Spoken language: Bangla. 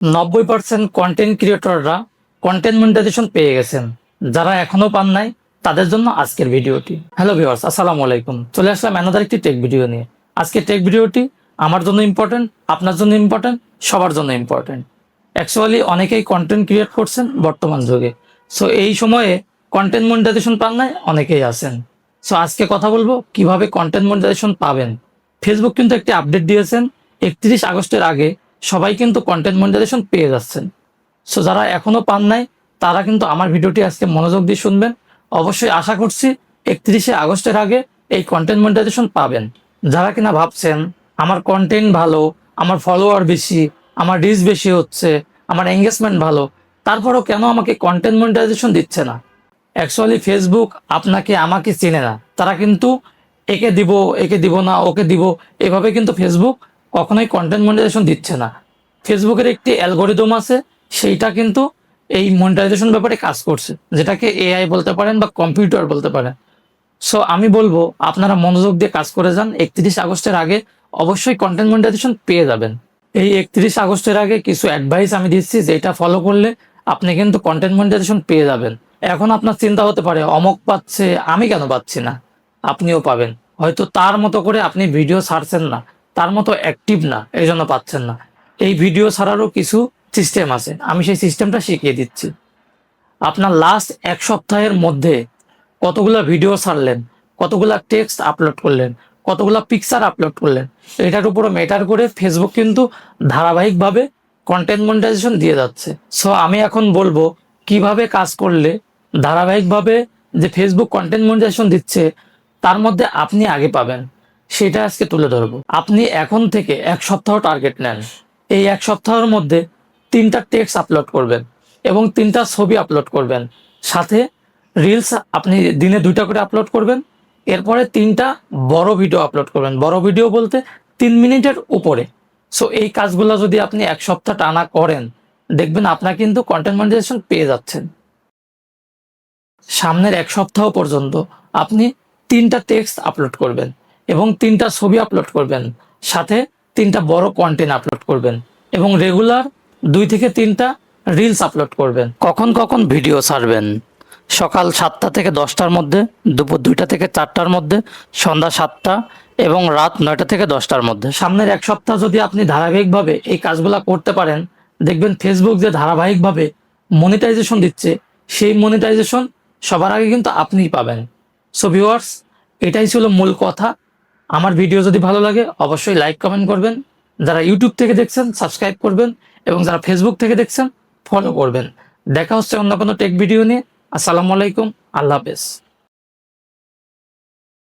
90% কন্টেন্ট ক্রিয়েটররা কন্টেন্ট মনিটাইজেশন পেয়ে গেছেন। যারা এখনো পান নাই তাদের জন্য আজকের ভিডিওটি। হ্যালো ভিউয়ার্স, আসসালামু আলাইকুম। চলে আসলাম অ্যানাদার একটি টেক ভিডিও নিয়ে। আজকে টেক ভিডিওটি আমার জন্য ইম্পর্টেন্ট, আপনার জন্য ইম্পর্টেন্ট, সবার জন্য ইম্পর্টেন্ট। অ্যাকচুয়ালি অনেকেই কন্টেন্ট ক্রিয়েট করছেন বর্তমান যুগে। সো এই সময়ে কন্টেন্ট মনিটাইজেশন পান নাই অনেকেই আছেন। সো আজকে কথা বলবো কিভাবে কন্টেন্ট মনিটাইজেশন পাবেন। ফেসবুক কিন্তু একটি আপডেট দিয়েছেন, 31 আগস্টের আগে সবাই কিন্তু কন্টেন্ট মনিটাইজেশন পেয়ে যাচ্ছেন। সো যারা এখনো পান নাই তারা কিন্তু আমার ভিডিওটি আজকে মনোযোগ দিয়ে শুনবেন। অবশ্যই আশা করছি 31শে আগস্টের আগে এই কন্টেন্ট মনিটাইজেশন পাবেন। যারা কিনা ভাবছেন আমার কন্টেন্ট ভালো, আমার ফলোয়ার বেশি, আমার রিচ বেশি হচ্ছে, আমার এঙ্গেজমেন্ট ভালো, তারপরও কেন আমাকে কন্টেন্ট মনিটাইজেশন দিচ্ছে না। অ্যাকচুয়ালি ফেসবুক আপনাকে আমাকে চেনে না। তারা কিন্তু একে দিব, একে দিব না, ওকে দিব, এভাবে কিন্তু ফেসবুক কখনোই কন্টেন্ট মনিটাইজেশন দিচ্ছে না। ফেসবুকের একটি অ্যালগোরিদম আছে, সেইটা কিন্তু এই মনিটাইজেশন ব্যাপারে কাজ করছে, যেটাকে এআই বলতে পারেন বা কম্পিউটার বলতে পারেন। সো আমি বলবো আপনারা মনোযোগ দিয়ে কাজ করে যান। 31 আগস্টের আগে অবশ্যই কন্টেন্ট মনিটাইজেশন পেয়ে যাবেন। এই 31 আগস্টের আগে কিছু অ্যাডভাইস আমি দিচ্ছি, যেটা ফলো করলে আপনি কিন্তু কন্টেন্ট মনিটাইজেশন পেয়ে যাবেন। এখন আপনার চিন্তা হতে পারে অমক পাচ্ছে, আমি কেন পাচ্ছি না? আপনিও পাবেন। হয়তো তার মতো করে আপনি ভিডিও ছাড়ছেন না, তার মতো অ্যাক্টিভ না, এই জন্য পাচ্ছেন না। এই ভিডিও ছাড়ারও কিছু সিস্টেম আছে, আমি সেই সিস্টেমটা শিখিয়ে দিচ্ছি। আপনার লাস্ট এক সপ্তাহের মধ্যে কতগুলা ভিডিও ছাড়লেন, কতগুলা টেক্সট আপলোড করলেন, কতগুলা পিকচার আপলোড করলেন, এটার উপরে ম্যাটার করে ফেসবুক কিন্তু ধারাবাহিকভাবে কন্টেন্ট মনিটাইজেশন দিয়ে যাচ্ছে। সো আমি এখন বলবো কিভাবে কাজ করলে ধারাবাহিকভাবে যে ফেসবুক কন্টেন্ট মনিটাইজেশন দিচ্ছে তার মধ্যে আপনি আগে পাবেন, সেটা আজকে তুলে ধরবো। আপনি এখন থেকে এক সপ্তাহ টার্গেট নেন। এই এক সপ্তাহের মধ্যে 3টা টেক্সট আপলোড করবেন এবং 3টা ছবি আপলোড করবেন। সাথে রিলস আপনি দিনে 2টা করে আপলোড করবেন। এরপরে 3টা বড় ভিডিও আপলোড করবেন। বড় ভিডিও বলতে 3 মিনিটের উপরে। সো এই কাজগুলো যদি আপনি এক সপ্তাহ টানা করেন, দেখবেন আপনার কিন্তু কন্টেন্ট মনিটাইজেশন পেয়ে যাচ্ছেন। সামনের এক সপ্তাহ পর্যন্ত আপনি 3টা টেক্সট আপলোড করবেন এবং 3টা ছবি আপলোড করবেন। সাথে 3টা বড় কন্টেন্ট আপলোড করবেন এবং রেগুলার 2 থেকে 3টা রিলস আপলোড করবেন। কখন কখন ভিডিও ছাড়বেন? সকাল 7টা থেকে 10টার মধ্যে, দুপুর 2টা থেকে 4টার মধ্যে, সন্ধ্যা 7টা এবং রাত 9টা থেকে 10টার মধ্যে। সামনের এক সপ্তাহ যদি আপনি ধারাবাহিকভাবে এই কাজগুলো করতে পারেন, দেখবেন ফেসবুক যে ধারাবাহিকভাবে মনিটাইজেশন দিচ্ছে, সেই মনিটাইজেশন সবার আগে কিন্তু আপনিই পাবেন। সো ভিউয়ার্স, এটাই ছিল মূল কথা। আমার ভিডিও যদি ভালো লাগে অবশ্যই লাইক কমেন্ট করবেন। যারা ইউটিউব থেকে দেখছেন সাবস্ক্রাইব করবেন এবং যারা ফেসবুক থেকে দেখছেন ফলো করবেন। দেখা হচ্ছে অন্য কোনো টেক ভিডিও নিয়ে। আসসালামু আলাইকুম, আল্লাহ হাফেজ।